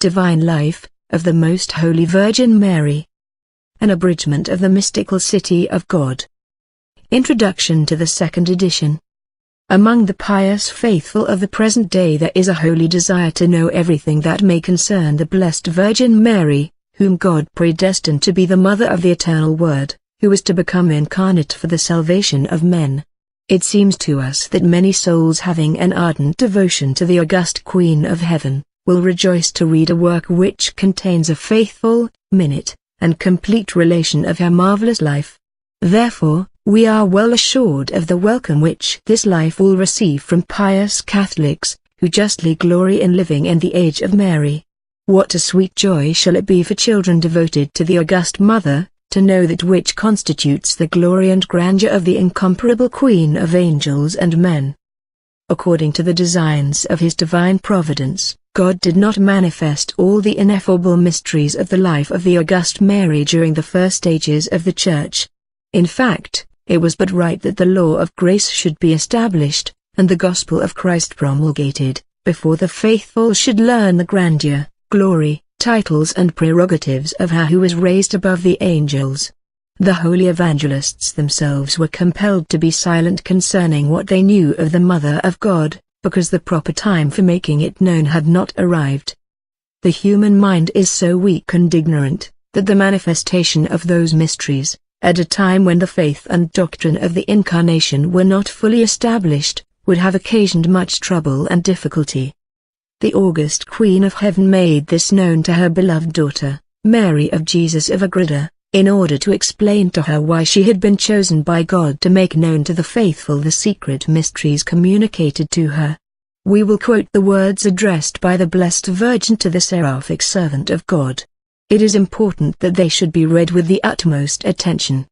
divine life, of the Most Holy Virgin Mary. An abridgment of the mystical City of God. Introduction to the second edition. Among the pious faithful of the present day there is a holy desire to know everything that may concern the Blessed Virgin Mary, whom God predestined to be the Mother of the Eternal Word, who was to become incarnate for the salvation of men. It seems to us that many souls having an ardent devotion to the august Queen of Heaven, will rejoice to read a work which contains a faithful, minute, and complete relation of her marvelous life. Therefore, we are well assured of the welcome which this life will receive from pious Catholics, who justly glory in living in the age of Mary. What a sweet joy shall it be for children devoted to the august Mother, to know that which constitutes the glory and grandeur of the incomparable Queen of angels and men. According to the designs of His divine providence, God did not manifest all the ineffable mysteries of the life of the august Mary during the first ages of the Church. In fact, it was but right that the law of grace should be established, and the gospel of Christ promulgated, before the faithful should learn the grandeur, glory, titles and prerogatives of her who was raised above the angels. The holy evangelists themselves were compelled to be silent concerning what they knew of the Mother of God, because the proper time for making it known had not arrived. The human mind is so weak and ignorant, that the manifestation of those mysteries, at a time when the faith and doctrine of the Incarnation were not fully established, would have occasioned much trouble and difficulty. The august Queen of Heaven made this known to her beloved daughter, Mary of Jesus of Agreda, in order to explain to her why she had been chosen by God to make known to the faithful the secret mysteries communicated to her. We will quote the words addressed by the Blessed Virgin to the seraphic servant of God. It is important that they should be read with the utmost attention.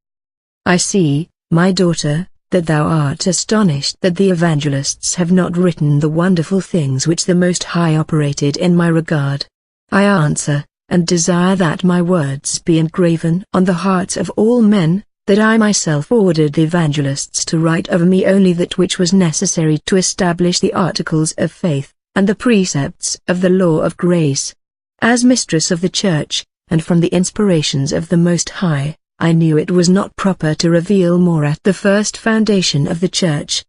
I see, my daughter, that thou art astonished that the evangelists have not written the wonderful things which the Most High operated in my regard. I answer, and desire that my words be engraven on the hearts of all men, that I myself ordered the evangelists to write of me only that which was necessary to establish the articles of faith, and the precepts of the law of grace. As mistress of the Church, and from the inspirations of the Most High, I knew it was not proper to reveal more at the first foundation of the Church.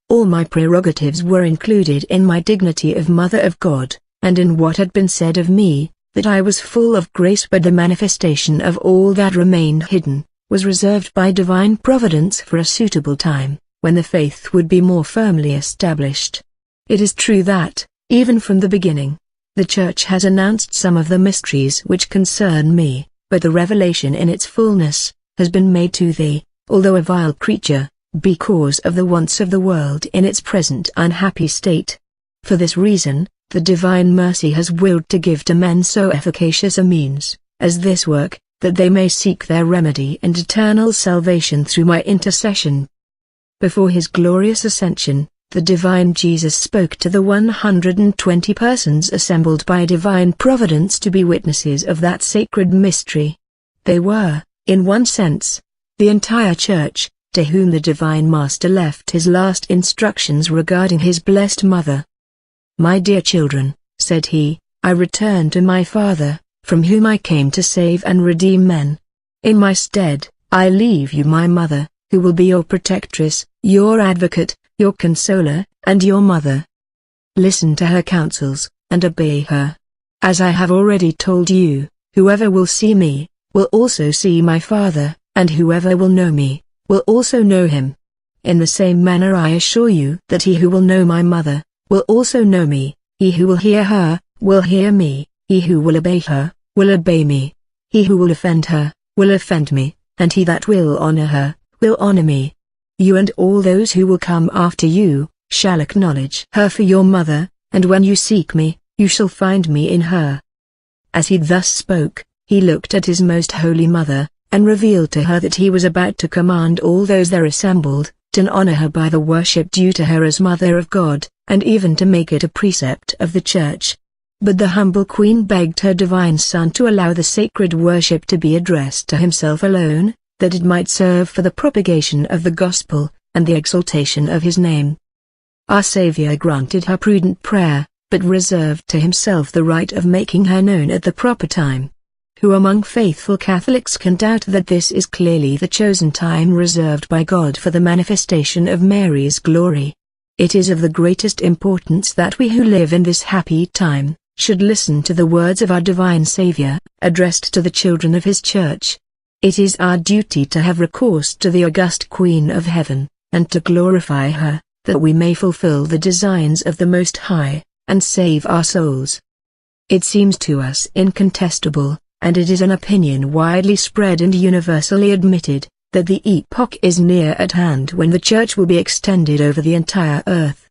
All my prerogatives were included in my dignity of Mother of God, and in what had been said of me, that I was full of grace, but the manifestation of all that remained hidden, was reserved by divine providence for a suitable time, when the faith would be more firmly established. It is true that, even from the beginning, the Church has announced some of the mysteries which concern me, but the revelation in its fullness has been made to thee, although a vile creature, because of the wants of the world in its present unhappy state. For this reason, the divine mercy has willed to give to men so efficacious a means, as this work, that they may seek their remedy and eternal salvation through my intercession. Before his glorious ascension, the divine Jesus spoke to the 120 persons assembled by divine providence to be witnesses of that sacred mystery. They were, in one sense, the entire Church, to whom the divine Master left his last instructions regarding his blessed Mother. My dear children, said he, I return to my Father, from whom I came to save and redeem men. In my stead, I leave you my Mother, who will be your protectress, your advocate, your consoler, and your mother. Listen to her counsels, and obey her. As I have already told you, whoever will see me, will also see my Father, and whoever will know me, will also know him. In the same manner I assure you that he who will know my Mother, will also know me, he who will hear her, will hear me, he who will obey her, will obey me. He who will offend her, will offend me, and he that will honor her, will honor me. You and all those who will come after you, shall acknowledge her for your Mother, and when you seek me, you shall find me in her. As he thus spoke, he looked at his most holy Mother, and revealed to her that he was about to command all those there assembled, to honor her by the worship due to her as Mother of God, and even to make it a precept of the Church. But the humble Queen begged her divine Son to allow the sacred worship to be addressed to himself alone, that it might serve for the propagation of the gospel, and the exaltation of his name. Our Saviour granted her prudent prayer, but reserved to himself the right of making her known at the proper time. Who among faithful Catholics can doubt that this is clearly the chosen time reserved by God for the manifestation of Mary's glory? It is of the greatest importance that we who live in this happy time, should listen to the words of our divine Savior, addressed to the children of his Church. It is our duty to have recourse to the august Queen of Heaven, and to glorify her, that we may fulfill the designs of the Most High, and save our souls. It seems to us incontestable, and it is an opinion widely spread and universally admitted, that the epoch is near at hand when the Church will be extended over the entire earth.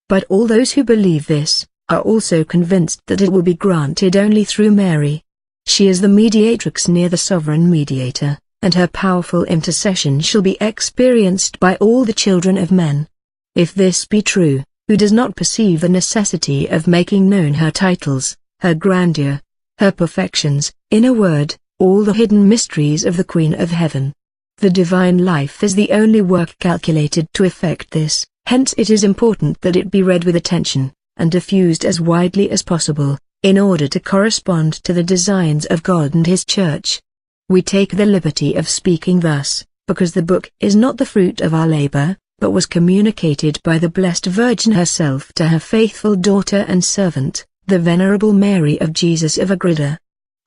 But all those who believe this, are also convinced that it will be granted only through Mary. She is the mediatrix near the sovereign mediator, and her powerful intercession shall be experienced by all the children of men. If this be true, who does not perceive the necessity of making known her titles, her grandeur, her perfections, in a word, all the hidden mysteries of the Queen of Heaven? The divine life is the only work calculated to effect this, hence it is important that it be read with attention, and diffused as widely as possible, in order to correspond to the designs of God and His Church. We take the liberty of speaking thus, because the book is not the fruit of our labor, but was communicated by the Blessed Virgin herself to her faithful daughter and servant, the Venerable Mary of Jesus of Agreda.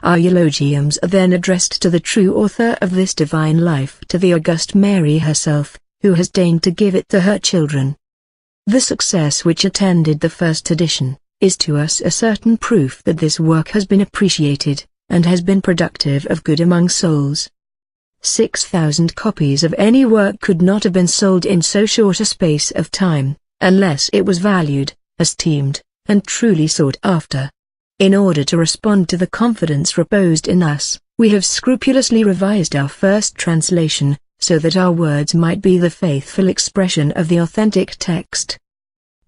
Our eulogiums are then addressed to the true author of this divine life, to the august Mary herself, who has deigned to give it to her children. The success which attended the first edition, is to us a certain proof that this work has been appreciated, and has been productive of good among souls. 6,000 copies of any work could not have been sold in so short a space of time, unless it was valued, esteemed, and truly sought after. In order to respond to the confidence reposed in us, we have scrupulously revised our first translation, so that our words might be the faithful expression of the authentic text.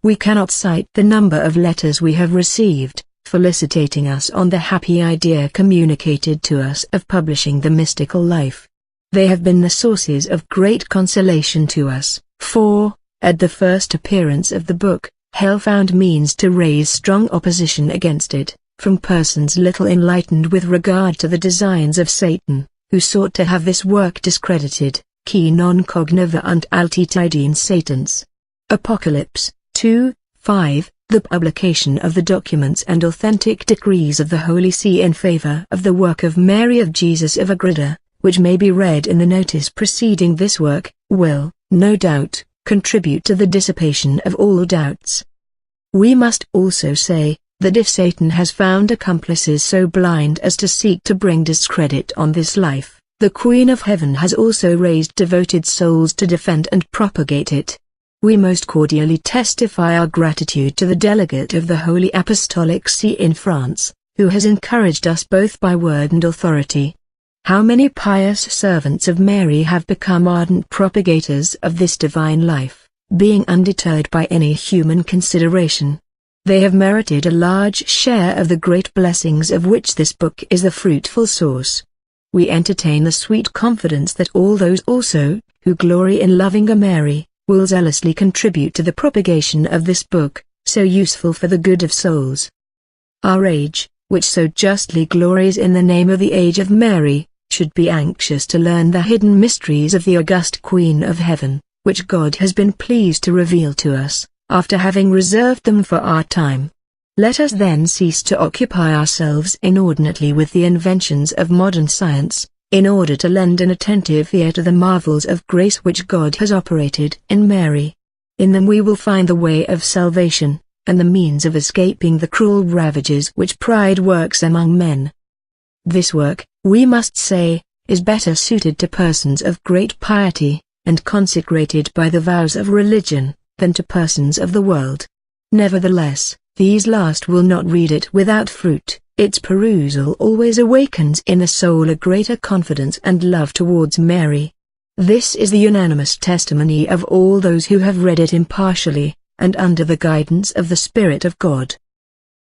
We cannot cite the number of letters we have received, felicitating us on the happy idea communicated to us of publishing the mystical life. They have been the sources of great consolation to us, for, at the first appearance of the book, hell found means to raise strong opposition against it, from persons little enlightened with regard to the designs of Satan, who sought to have this work discredited, qui non cognovant altitudine Satans. Apocalypse 2:5, the publication of the documents and authentic decrees of the Holy See in favor of the work of Mary of Jesus of Agreda, which may be read in the notice preceding this work, will, no doubt, contribute to the dissipation of all doubts. We must also say, that if Satan has found accomplices so blind as to seek to bring discredit on this life, the Queen of Heaven has also raised devoted souls to defend and propagate it. We most cordially testify our gratitude to the delegate of the Holy Apostolic See in France, who has encouraged us both by word and authority. How many pious servants of Mary have become ardent propagators of this divine life, being undeterred by any human consideration. They have merited a large share of the great blessings of which this book is the fruitful source. We entertain the sweet confidence that all those also, who glory in loving a Mary, will zealously contribute to the propagation of this book, so useful for the good of souls. Our age, which so justly glories in the name of the age of Mary, should be anxious to learn the hidden mysteries of the august Queen of Heaven, which God has been pleased to reveal to us, after having reserved them for our time. Let us then cease to occupy ourselves inordinately with the inventions of modern science, in order to lend an attentive ear to the marvels of grace which God has operated in Mary. In them we will find the way of salvation, and the means of escaping the cruel ravages which pride works among men. This work, we must say, is better suited to persons of great piety, and consecrated by the vows of religion, than to persons of the world. Nevertheless, these last will not read it without fruit. Its perusal always awakens in the soul a greater confidence and love towards Mary. This is the unanimous testimony of all those who have read it impartially, and under the guidance of the Spirit of God.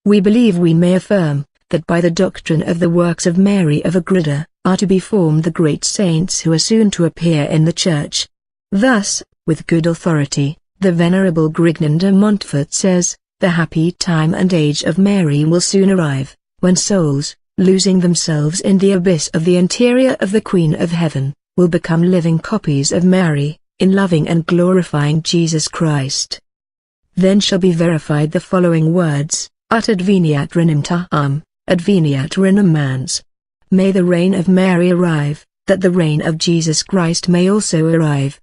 We believe we may affirm, that by the doctrine of the works of Mary of Agreda, are to be formed the great saints who are soon to appear in the Church. Thus, with good authority, the Venerable Grignon de Montfort says, the happy time and age of Mary will soon arrive, when souls, losing themselves in the abyss of the interior of the Queen of Heaven, will become living copies of Mary, in loving and glorifying Jesus Christ. Then shall be verified the following words, ut adveniat regnum tuum, adveniat regnum mans. May the reign of Mary arrive, that the reign of Jesus Christ may also arrive.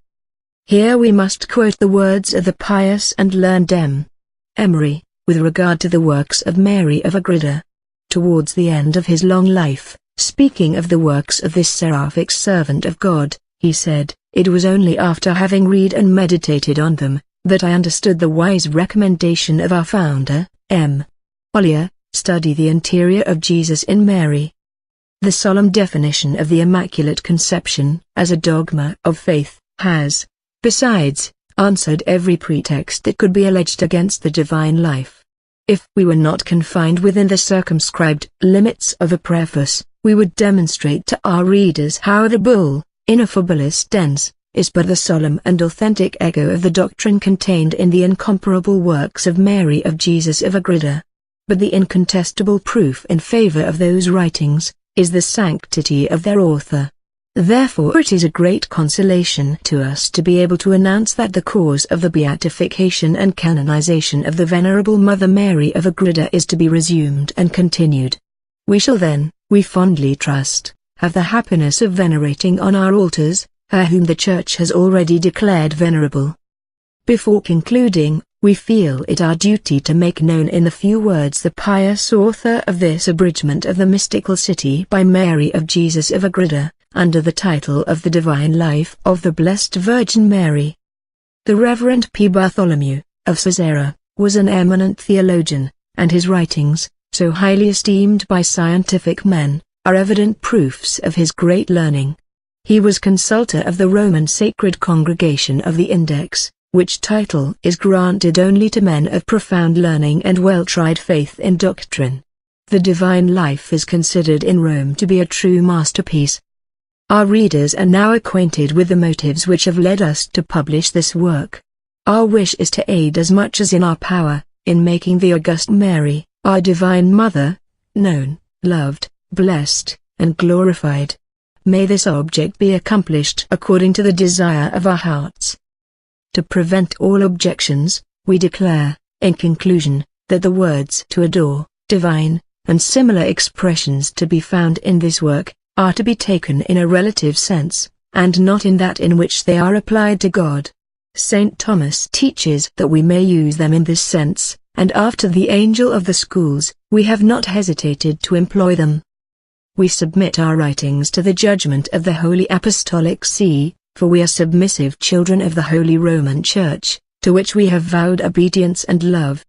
Here we must quote the words of the pious and learned M. Emery, with regard to the works of Mary of Agreda. Towards the end of his long life, speaking of the works of this seraphic servant of God, he said, "It was only after having read and meditated on them, that I understood the wise recommendation of our founder, M. Ollier, study the interior of Jesus in Mary." The solemn definition of the Immaculate Conception, as a dogma of faith, has, besides, answered every pretext that could be alleged against the divine life. If we were not confined within the circumscribed limits of a preface, we would demonstrate to our readers how the bull, Ineffabilis Dens, is but the solemn and authentic echo of the doctrine contained in the incomparable works of Mary of Jesus of Agreda. But the incontestable proof in favor of those writings, is the sanctity of their author. Therefore it is a great consolation to us to be able to announce that the cause of the beatification and canonization of the Venerable Mother Mary of Agreda is to be resumed and continued. We shall then, we fondly trust, have the happiness of venerating on our altars, her whom the Church has already declared venerable. Before concluding, we feel it our duty to make known in a few words the pious author of this abridgment of the Mystical City by Mary of Jesus of Agreda, under the title of The Divine Life of the Blessed Virgin Mary. The Reverend P. Bartholomew, of Caesarea, was an eminent theologian, and his writings, so highly esteemed by scientific men, are evident proofs of his great learning. He was consultor of the Roman Sacred Congregation of the Index, which title is granted only to men of profound learning and well-tried faith in doctrine. The Divine Life is considered in Rome to be a true masterpiece. Our readers are now acquainted with the motives which have led us to publish this work. Our wish is to aid as much as in our power, in making the august Mary, our Divine Mother, known, loved, blessed, and glorified. May this object be accomplished according to the desire of our hearts. To prevent all objections, we declare, in conclusion, that the words to adore, divine, and similar expressions to be found in this work, are to be taken in a relative sense, and not in that in which they are applied to God. St. Thomas teaches that we may use them in this sense, and after the Angel of the Schools, we have not hesitated to employ them. We submit our writings to the judgment of the Holy Apostolic See, for we are submissive children of the Holy Roman Church, to which we have vowed obedience and love.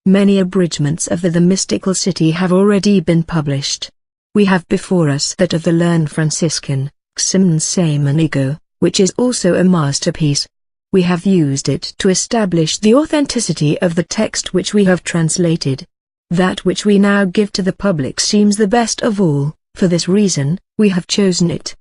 Many abridgments of the Mystical City have already been published. We have before us that of the learned Franciscan, Ximn Samanigo, which is also a masterpiece. We have used it to establish the authenticity of the text which we have translated. That which we now give to the public seems the best of all. For this reason, we have chosen it.